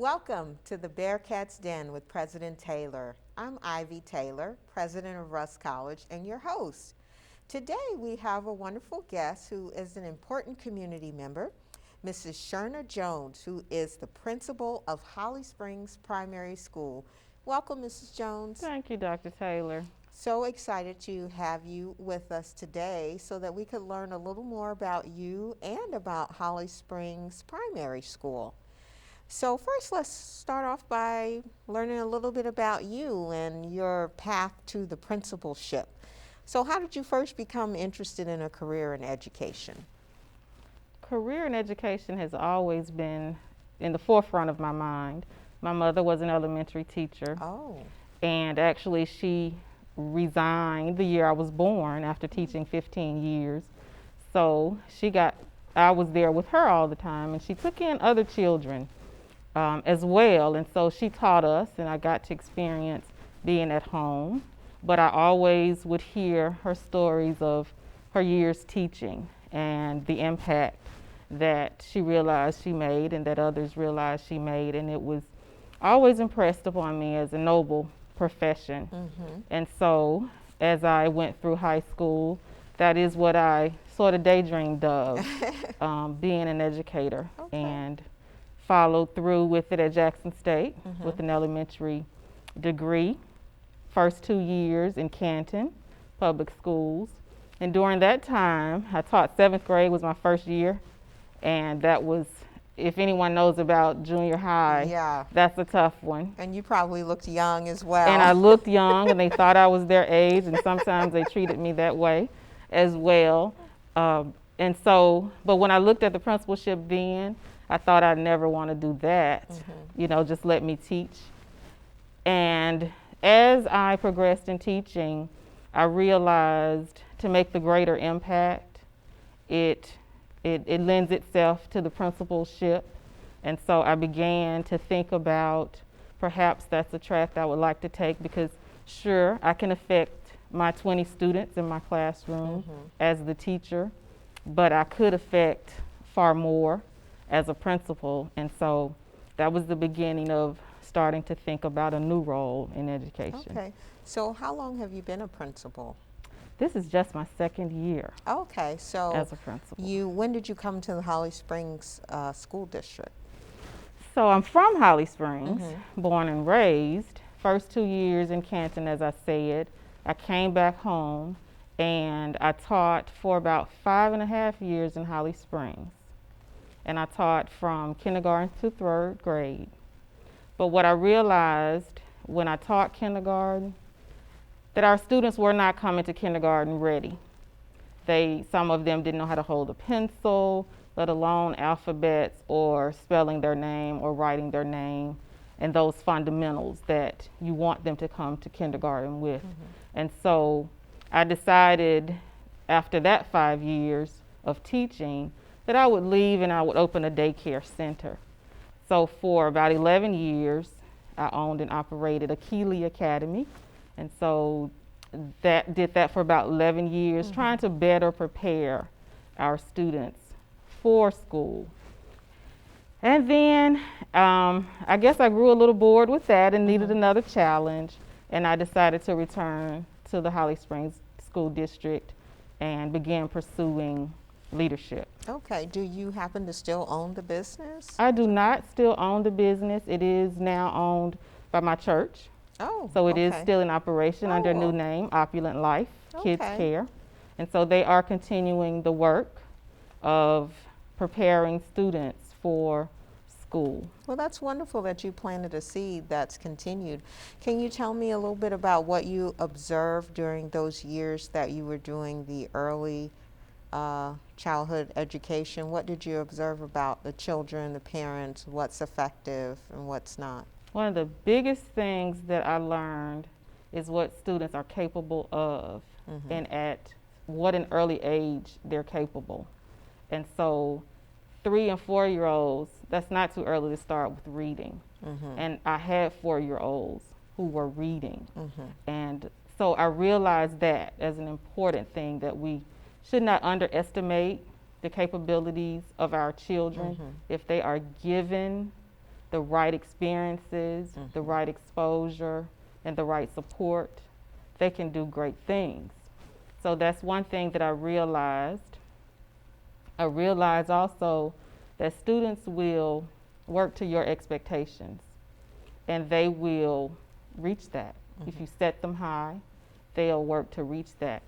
Welcome to the Bearcats Den with President Taylor. I'm Ivy Taylor, president of Russ College, and your host. Today we have a wonderful guest who is an important community member, Mrs. Sherna Jones, who is the principal of Holly Springs Primary School. Welcome, Mrs. Jones. Thank you, Dr. Taylor. So excited to have you with us today so that we could learn a little more about you and about Holly Springs Primary School. So first, let's start off by learning a little bit about you and your path to the principalship. So how did you first become interested in a career in education? Career in education has always been in the forefront of my mind. My mother was an elementary teacher. Oh. And actually she resigned the year I was born after teaching 15 years. So I was there with her all the time, and she took in other children as well. And so she taught us, and I got to experience being at home. But I always would hear her stories of her years teaching and the impact that she realized she made and that others realized she made. And it was always impressed upon me as a noble profession. Mm-hmm. And so as I went through high school, that is what I sort of daydreamed of, being an educator. Okay. And followed through with it at Jackson State Mm-hmm. with an elementary degree. First 2 years in Canton Public Schools. And during that time, I taught 7th grade was my first year. And that was, if anyone knows about junior high, Yeah. that's a tough one. And you probably looked young as well. And I looked young, and they thought I was their age, and sometimes they treated me that way as well. And so, but when I looked at the principalship then, I thought I'd never want to do that. Mm-hmm. Just let me teach. And as I progressed in teaching, I realized to make the greater impact, it lends itself to the principalship. And so I began to think about perhaps that's a track I would like to take, because sure, I can affect my 20 students in my classroom Mm-hmm. as the teacher, but I could affect far more as a principal. And so that was the beginning of starting to think about a new role in education. Okay. So how long have you been a principal? This is just my 2nd year Okay. So as a principal. when did you come to the Holly Springs School District? So I'm from Holly Springs, Mm-hmm. born and raised. First 2 years in Canton, as I said. I came back home and I taught for about 5.5 years in Holly Springs. And I taught from kindergarten to 3rd grade. But what I realized when I taught kindergarten, that our students were not coming to kindergarten ready. Some of them didn't know how to hold a pencil, let alone alphabets or spelling their name or writing their name, and those fundamentals that you want them to come to kindergarten with. Mm-hmm. And so I decided after that 5 years of teaching that I would leave and I would open a daycare center. So for about 11 years, I owned and operated a Keeley Academy. And so did that for about 11 years, Mm-hmm. trying to better prepare our students for school. And then I guess I grew a little bored with that and needed Mm-hmm. another challenge. And I decided to return to the Holly Springs School District and began pursuing leadership. Okay. Do you happen to still own the business? I do not still own the business. It is now owned by my church. Oh. So it is okay. still in operation under a new Oh. name, Opulent Life Kids Okay. Care. And so they are continuing the work of preparing students for school. Well, that's wonderful that you planted a seed that's continued. Can you tell me a little bit about what you observed during those years that you were doing the early childhood education? What did you observe about the children, the parents, what's effective and what's not? One of the biggest things that I learned is what students are capable of Mm-hmm. and at what an early age they're capable. And so 3 and 4-year-olds, that's not too early to start with reading. Mm-hmm. And I had 4-year-olds who were reading. Mm-hmm. And so I realized that as an important thing, that we should not underestimate the capabilities of our children Mm-hmm. if they are given the right experiences, the right exposure, and the right support, they can do great things. So that's one thing that I realized. I realized also that students will work to your expectations and they will reach that. If you set them high, they'll work to reach that.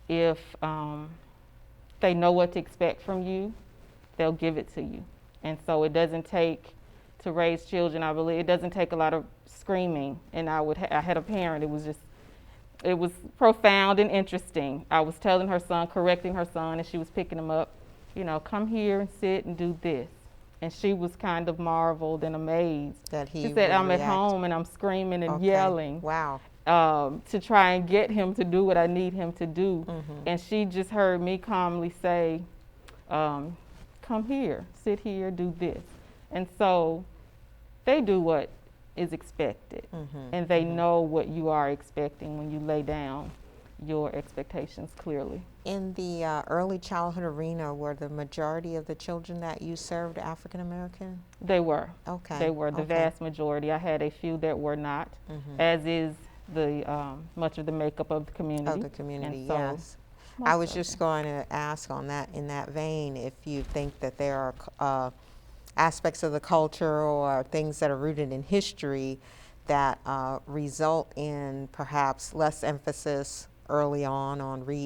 If they know what to expect from you, they'll give it to you. And so it doesn't take, to raise children, I believe, it doesn't take a lot of screaming. And I had a parent, it was profound and interesting. I was telling her son, correcting her son, and she was picking him up, you know, come here and sit and do this. And she was kind of marveled and amazed. That he She said, would I'm at react. home and I'm screaming and Okay. yelling Wow. to try and get him to do what I need him to do. And she just heard me calmly say, come here, sit here, do this. And so they do what is expected. And they know what you are expecting when you lay down your expectations clearly. In the early childhood arena, were the majority of the children that you served African American? They were. Okay. They were the Okay. vast majority. I had a few that were not, as is the much of the makeup of the community. Of the community, And so yes. most I was of just them. going to ask on that, in that vein, if you think that there are aspects of the culture or things that are rooted in history that result in perhaps less emphasis early on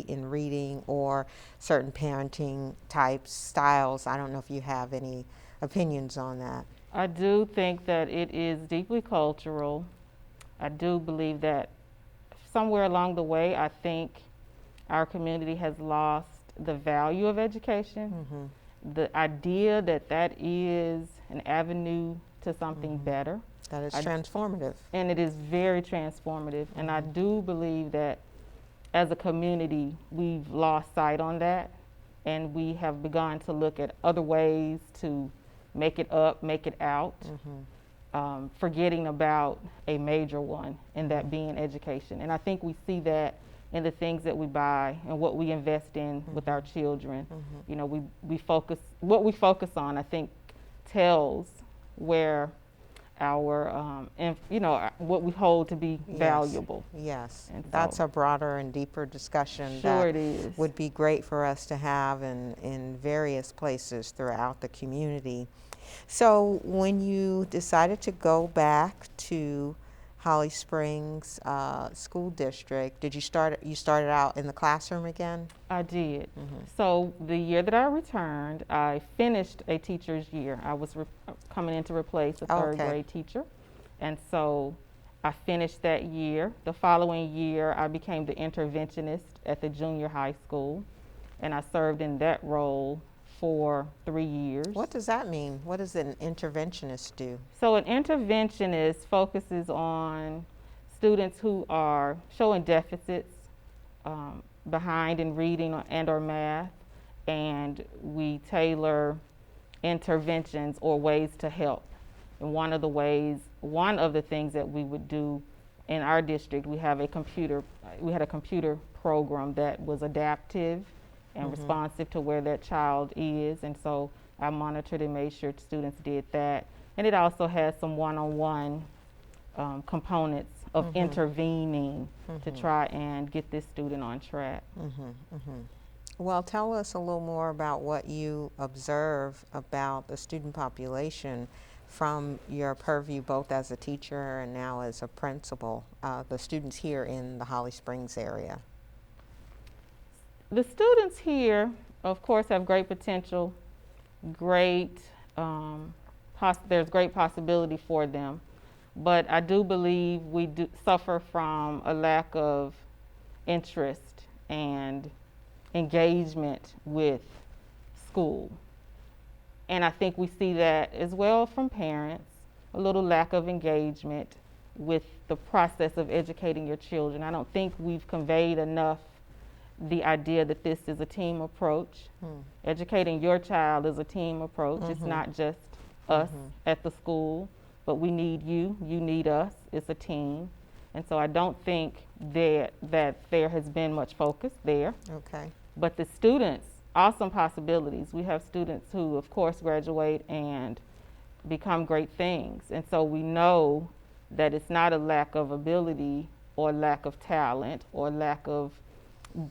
in reading or certain parenting types, styles. I don't know if you have any opinions on that. I do think that it is deeply cultural. I do believe that somewhere along the way, I think our community has lost the value of education, the idea that that is an avenue to something better. That is transformative. And it is very transformative. And I do believe that as a community, we've lost sight on that. And we have begun to look at other ways to make it up, make it out, forgetting about a major one, and that being education. And I think we see that in the things that we buy and what we invest in with our children. You know, what we focus on, I think, tells where our, what we hold to be valuable. Yes, And that's so- a broader and deeper discussion Sure that it is. would be great for us to have in various places throughout the community. So when you decided to go back to Holly Springs School District, you started out in the classroom again? I did. So the year that I returned, I finished a teacher's year. I was coming in to replace a third Okay. grade teacher. And so I finished that year. The following year, I became the interventionist at the junior high school. And I served in that role for 3 years. What does that mean? What does an interventionist do? So an interventionist focuses on students who are showing deficits behind in reading and/or math, and we tailor interventions or ways to help. And one of the things that we would do in our district, we had a computer program that was adaptive and responsive to where that child is. And so I monitored and made sure students did that. And it also has some one-on-one components of intervening to try and get this student on track. Well, tell us a little more about what you observe about the student population from your purview, both as a teacher and now as a principal, the students here in the Holly Springs area. The students here, of course, have great potential, there's great possibility for them. But I do believe we do suffer from a lack of interest and engagement with school. And I think we see that as well from parents, a little lack of engagement with the process of educating your children. I don't think we've conveyed enough the idea that this is a team approach. Educating your child is a team approach. It's not just us at the school, but we need you need us. It's a team. And so I don't think that there has been much focus there. Okay. But the students, awesome possibilities. We have students who, of course, graduate and become great things. And so we know that it's not a lack of ability or lack of talent or lack of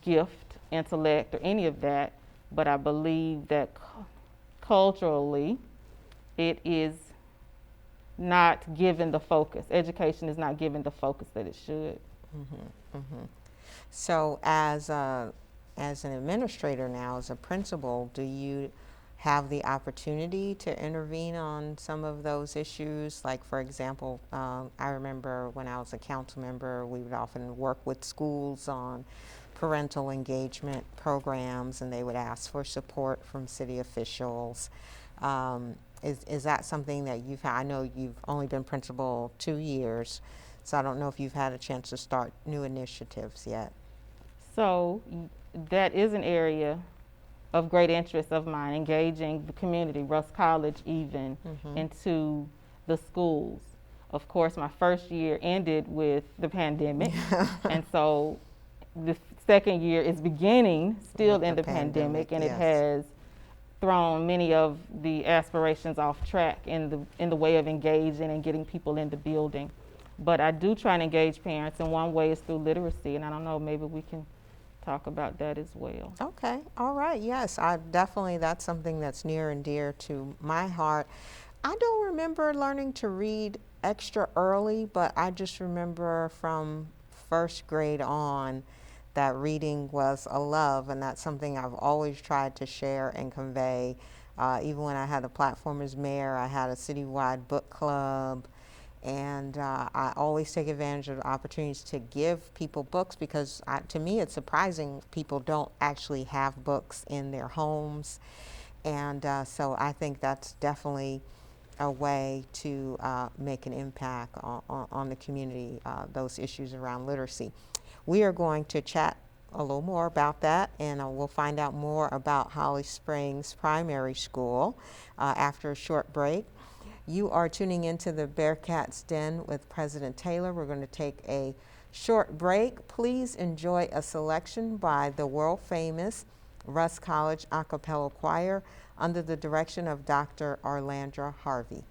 gift, intellect, or any of that, but I believe that culturally it is not given the focus. Education is not given the focus that it should. So as an administrator now, as a principal, do you have the opportunity to intervene on some of those issues? Like, for example, I remember when I was a council member, we would often work with schools on parental engagement programs, and they would ask for support from city officials. Is that something that you've had? I know you've only been principal 2 years, so I don't know if you've had a chance to start new initiatives yet. So that is an area of great interest of mine, engaging the community, Russ College even, into the schools. Of course, my first year ended with the pandemic, and so the second year is beginning still With in the the pandemic, and it yes. has thrown many of the aspirations off track in the way of engaging and getting people in the building. But I do try and engage parents, and one way is through literacy, and I don't know, maybe we can talk about that as well. Okay, all right, yes, I definitely, that's something that's near and dear to my heart. I don't remember learning to read extra early, but I just remember from first grade on that reading was a love, and that's something I've always tried to share and convey. Even when I had a platform as mayor, I had a citywide book club, and I always take advantage of opportunities to give people books, because to me it's surprising people don't actually have books in their homes. And so I think that's definitely a way to make an impact on the community, those issues around literacy. We are going to chat a little more about that, and we'll find out more about Holly Springs Primary School after a short break. You are tuning into the Bearcats Den with President Taylor. We're going to take a short break. Please enjoy a selection by the world famous Russ College a cappella choir under the direction of Dr. Arlandra Harvey.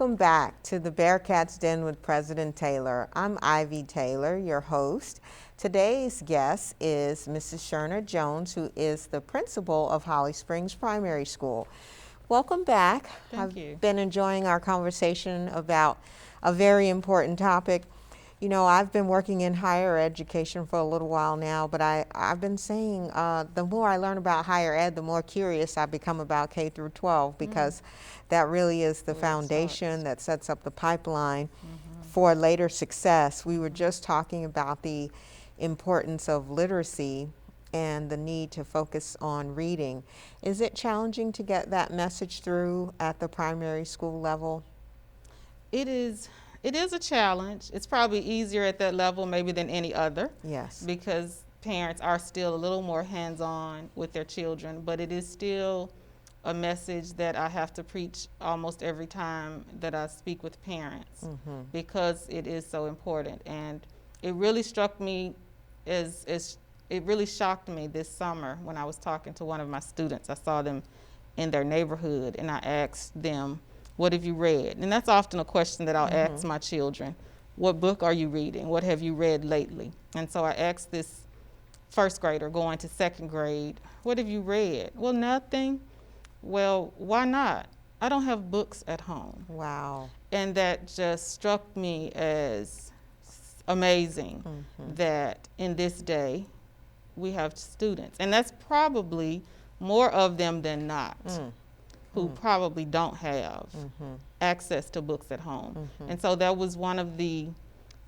welcome back to the Bearcats Den with President Taylor. I'm Ivy Taylor, your host. Today's guest is Mrs. Sherna Jones, who is the principal of Holly Springs Primary School. Welcome back. Thank you. I've been enjoying our conversation about a very important topic. You know, I've been working in higher education for a little while now, but I've been saying the more I learn about higher ed, the more curious I become about K through 12, because that really is the foundation that sets up the pipeline for later success. We were just talking about the importance of literacy and the need to focus on reading. Is it challenging to get that message through at the primary school level? It is a challenge. It's probably easier at that level maybe than any other. Yes. Because parents are still a little more hands-on with their children, but it is still a message that I have to preach almost every time that I speak with parents, because it is so important. And it really struck me it really shocked me this summer when I was talking to one of my students. I saw them in their neighborhood and I asked them, what have you read? And that's often a question that I'll ask my children. What book are you reading? What have you read lately? And so I asked this first grader going to second grade, what have you read? Well, nothing. Well, why not? I don't have books at home. Wow. And that just struck me as amazing that in this day we have students, and that's probably more of them than not, who probably don't have access to books at home. And so that was one of the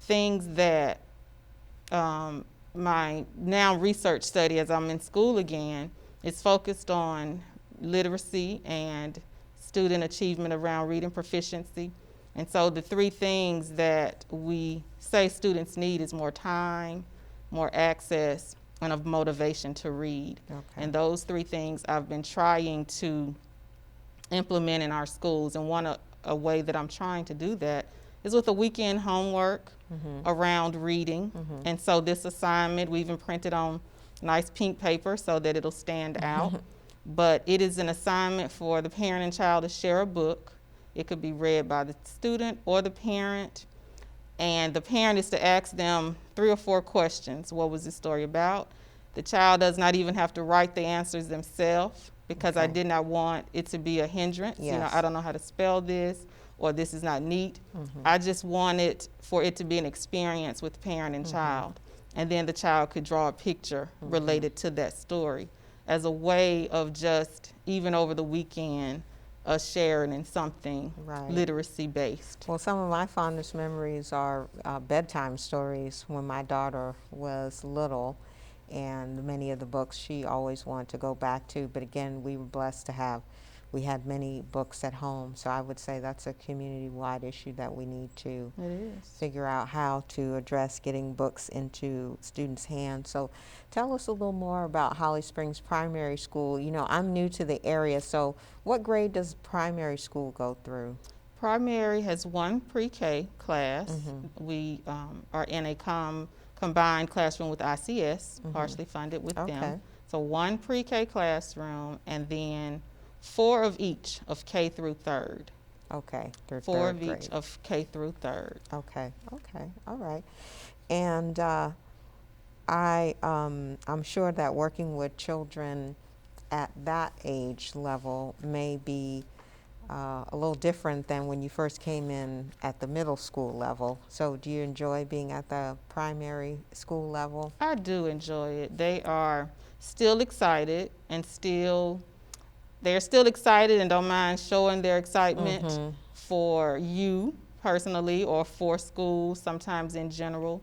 things that my now research study, as I'm in school again, is focused on literacy and student achievement around reading proficiency. And so the three things that we say students need is more time, more access, and of motivation to read. And those three things I've been trying to implement in our schools. And a way that I'm trying to do that is with a weekend homework around reading. And so this assignment, we even printed on nice pink paper so that it'll stand out. But it is an assignment for the parent and child to share a book. It could be read by the student or the parent. And the parent is to ask them 3 or 4 questions. What was the story about? The child does not even have to write the answers themselves, because I did not want it to be a hindrance. You know, I don't know how to spell this, or this is not neat. I just wanted for it to be an experience with parent and child. And then the child could draw a picture related to that story as a way of just, even over the weekend, sharing in something literacy based. Well, some of my fondest memories are bedtime stories when my daughter was little, and many of the books she always wanted to go back to. But again, we were blessed to we had many books at home. So I would say that's a community-wide issue that we need to figure out how to address, getting books into students' hands. So tell us a little more about Holly Springs Primary School. You know, I'm new to the area, so what grade does primary school go through? Primary has 1 pre-K class. We are in a combined classroom with ICS, partially funded with them. So 1 pre-K classroom, and then 4 of each of K through 3rd. Okay, through 4 of grade. each of K through 3rd. Okay, all right. And I'm sure that working with children at that age level may be a little different than when you first came in at the middle school level. So do you enjoy being at the primary school level? I do enjoy it. They are still excited and they're still excited and don't mind showing their excitement for you personally or for school, sometimes in general.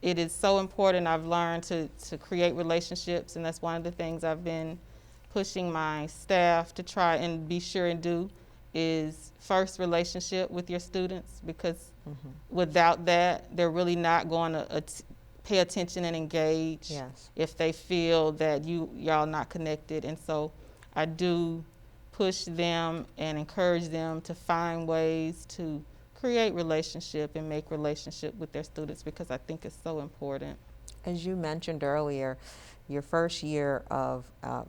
It is so important. I've learned to create relationships, and that's one of the things I've been pushing my staff to try and be sure and do, is first relationship with your students, because without that, they're really not going to pay attention and engage if they feel that y'all not connected. And so I do push them and encourage them to find ways to create relationship and make relationship with their students, because I think it's so important. As you mentioned earlier, your first year of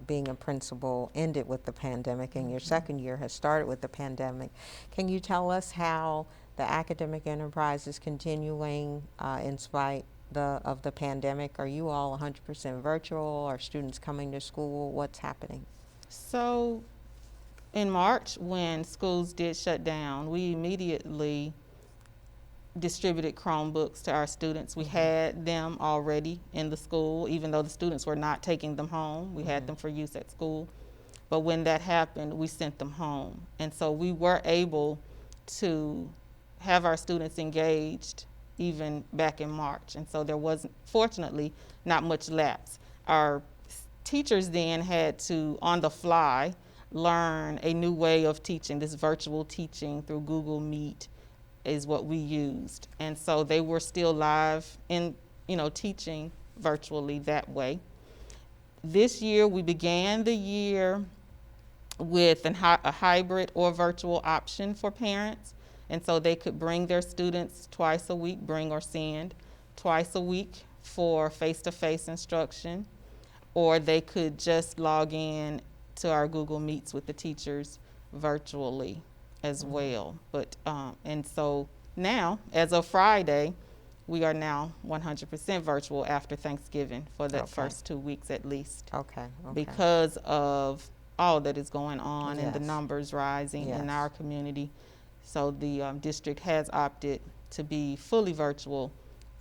being a principal ended with the pandemic, and your second year has started with the pandemic. Can you tell us how the academic enterprise is continuing in spite of the pandemic? Are you all 100% virtual? Are students coming to school? What's happening? So in March, when schools did shut down, we immediately distributed Chromebooks to our students. We had them already in the school, even though the students were not taking them home. We had them for use at school. But when that happened, we sent them home. And so we were able to have our students engaged even back in March. And so there was, fortunately, not much lapse. Our teachers then had to, on the fly, learn a new way of teaching. This virtual teaching through Google Meet is what we used. And so they were still live in, teaching virtually that way. This year, we began the year with a hybrid or virtual option for parents. And so they could bring their students twice a week, bring or send twice a week for face-to-face instruction, or they could just log in to our Google Meets with the teachers virtually as well. But and so now, as of Friday, we are now 100% virtual after Thanksgiving for the first 2 weeks at least. Okay. Because of all that is going on and the Yes. numbers rising in Yes. our community. So the district has opted to be fully virtual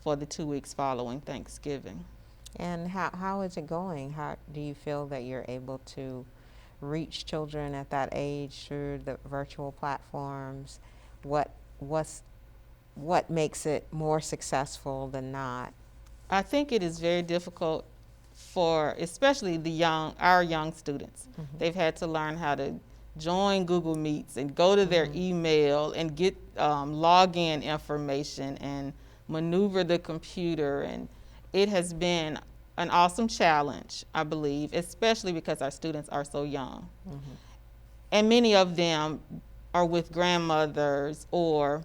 for the 2 weeks following Thanksgiving. And how is it going? How do you feel that you're able to reach children at that age through the virtual platforms? What's what makes it more successful than not? I think it is very difficult for especially our young students. They've had to learn how to join Google Meets and go to their email and get login information and maneuver the computer. And it has been an awesome challenge, I believe, especially because our students are so young. And many of them are with grandmothers or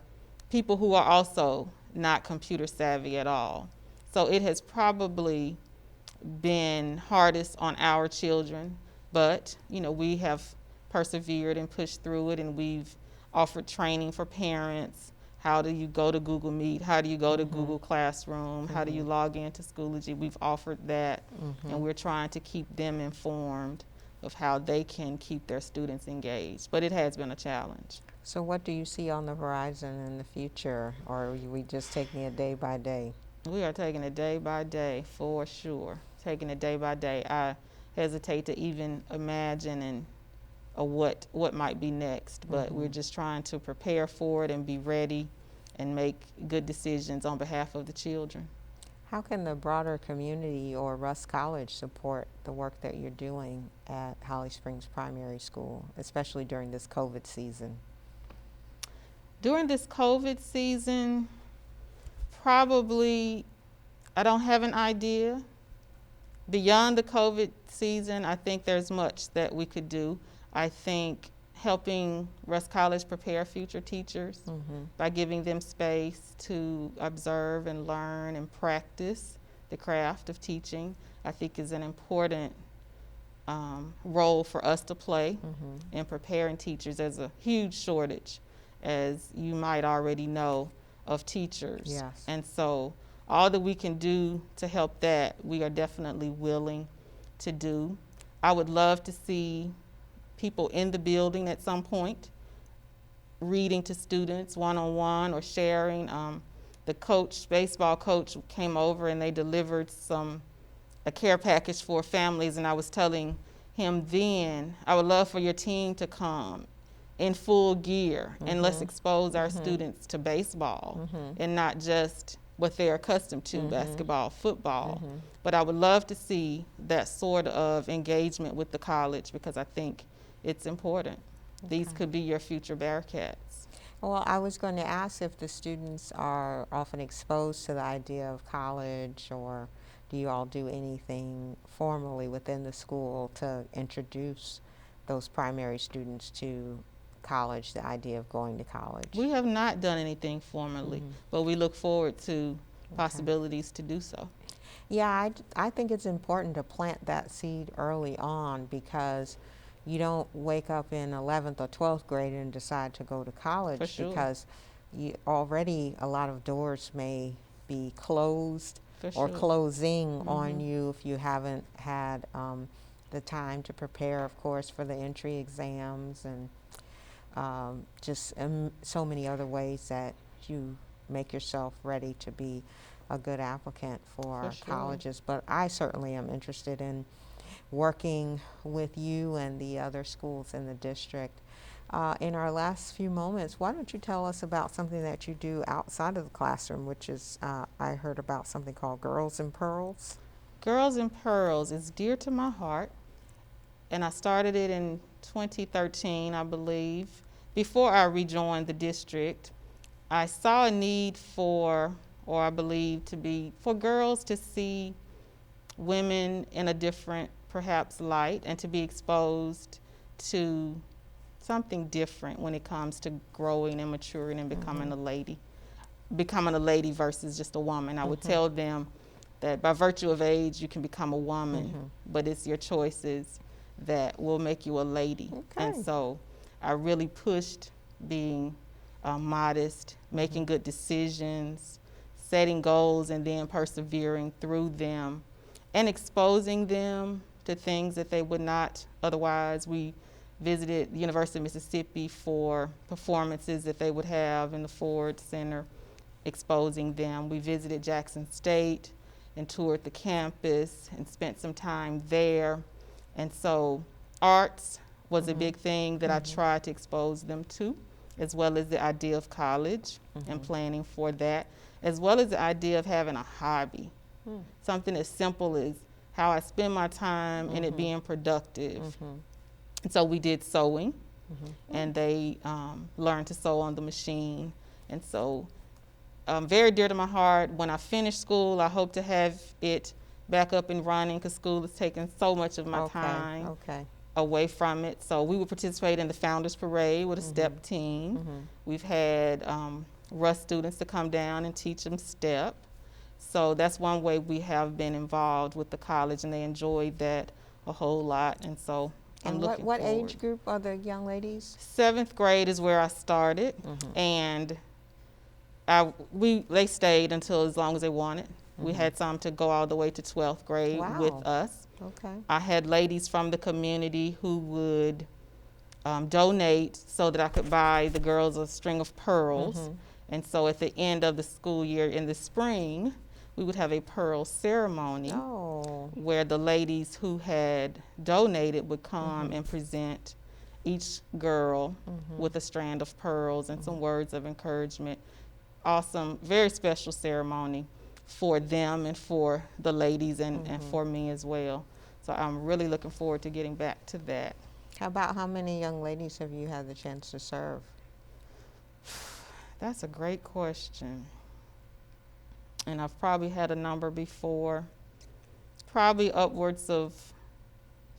people who are also not computer savvy at all. So it has probably been hardest on our children, but we have persevered and pushed through it, and we've offered training for parents. How do you go to Google Meet? How do you go to Google Classroom? How do you log into Schoology? We've offered that, and we're trying to keep them informed of how they can keep their students engaged. But it has been a challenge. So what do you see on the horizon in the future, or are we just taking it day by day? We are taking it day by day for sure. Taking it day by day. I hesitate to even imagine what might be next, but we're just trying to prepare for it and be ready and make good decisions on behalf of the children. How can the broader community or Rusk College support the work that you're doing at Holly Springs Primary School, especially during this COVID season? During this COVID season, probably, I don't have an idea. Beyond the COVID season, I think there's much that we could do. I think helping Rusk College prepare future teachers by giving them space to observe and learn and practice the craft of teaching, I think is an important role for us to play in preparing teachers. There's a huge shortage, as you might already know, of teachers. Yes. And so all that we can do to help that, we are definitely willing to do. I would love to see people in the building at some point reading to students one-on-one or sharing. The baseball coach came over and they delivered a care package for families, and I was telling him then, I would love for your team to come in full gear and let's expose our students to baseball and not just what they're accustomed to, basketball, football. But I would love to see that sort of engagement with the college because I think it's important. These could be your future Bearcats. Well, I was going to ask if the students are often exposed to the idea of college, or do you all do anything formally within the school to introduce those primary students to college, the idea of going to college? We have not done anything formally, but we look forward to possibilities to do so. Yeah, I think it's important to plant that seed early on because you don't wake up in 11th or 12th grade and decide to go to For college sure. because you already a lot of doors may be closed For or sure. closing on Mhm. you if you haven't had the time to prepare, of course, for the entry exams and just so many other ways that you make yourself ready to be a good applicant For for sure. colleges. But I certainly am interested in working with you and the other schools in the district. In our last few moments, why don't you tell us about something that you do outside of the classroom, which is, I heard about something called Girls and Pearls. Girls and Pearls is dear to my heart, and I started it in 2013, I believe. Before I rejoined the district, I saw a need for, or I believe to be, for girls to see women in a different, perhaps, light and to be exposed to something different when it comes to growing and maturing and Mm-hmm. becoming a lady versus just a woman. I would Mm-hmm. tell them that by virtue of age, you can become a woman, Mm-hmm. but it's your choices that will make you a lady. And Okay. so I really pushed being modest, Mm-hmm. making good decisions, setting goals, and then persevering through them and exposing them to things that they would not otherwise. We visited the University of Mississippi for performances that they would have in the Ford Center, exposing them. We visited Jackson State and toured the campus and spent some time there. And so arts was a Mm-hmm. big thing that I Mm-hmm. tried to expose them to, as well as the idea of college and Mm-hmm. planning for that, as well as the idea of having a hobby, something as simple as how I spend my time and it Mm-hmm. being productive. Mm-hmm. And so we did sewing, Mm-hmm. and they learned to sew on the machine. And so, very dear to my heart. When I finish school, I hope to have it back up and running because school is taking so much of my Okay. time Okay. away from it. So we would participate in the Founders Parade with a Mm-hmm. step team. Mm-hmm. We've had Russ students to come down and teach them step. So that's one way we have been involved with the college, and they enjoyed that a whole lot. And so I'm And looking what forward. age group are the young ladies? Seventh grade is where I started, Mm-hmm. and they stayed until as long as they wanted. We Mm-hmm. had some to go all the way to 12th grade with Wow. us. Okay. I had ladies from the community who would donate so that I could buy the girls a string of pearls. Mm-hmm. And so at the end of the school year in the spring, we would have a pearl ceremony Oh. where the ladies who had donated would come Mm-hmm. and present each girl Mm-hmm. with a strand of pearls and Mm-hmm. some words of encouragement. Awesome, very special ceremony for them and for the ladies and Mm-hmm. for me as well. So I'm really looking forward to getting back to that. How many young ladies have you had the chance to serve? That's a great question. And I've probably had a number before, probably upwards of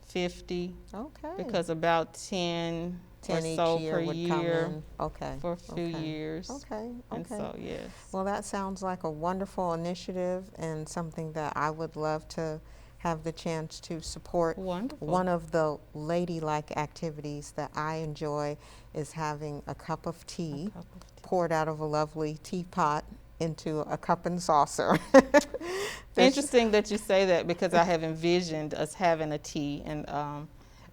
50, Okay. because about 10 or 10 each so year per would come year in. Okay. for a few Okay. years. Okay. And Okay. so, yes. Well, that sounds like a wonderful initiative and something that I would love to have the chance to support. Wonderful. One of the ladylike activities that I enjoy is having a cup of tea A cup of tea. poured out of a lovely teapot into a cup and saucer. Interesting that you say that because I have envisioned us having a tea, and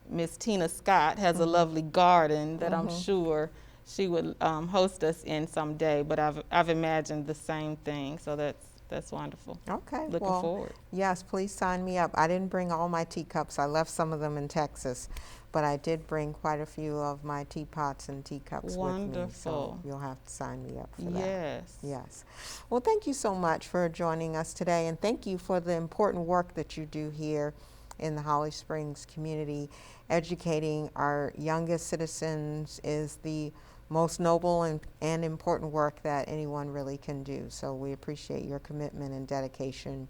Miss Tina Scott has a lovely garden that I'm sure she would host us in someday. But I've imagined the same thing, so that's wonderful. Okay. Looking Well, forward. yes, please sign me up. I didn't bring all my teacups. I left some of them in Texas, but I did bring quite a few of my teapots and teacups with me. So Wonderful. you'll have to sign me up for that. Yes. Yes. Well, thank you so much for joining us today, and thank you for the important work that you do here in the Holly Springs community. Educating our youngest citizens is the most noble and important work that anyone really can do. So we appreciate your commitment and dedication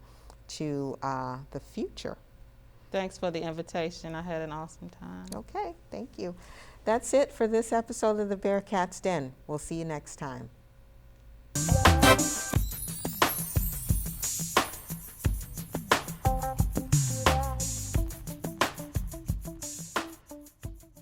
to the future. Thanks for the invitation. I had an awesome time. Okay, thank you. That's it for this episode of the Bearcats Den. We'll see you next time.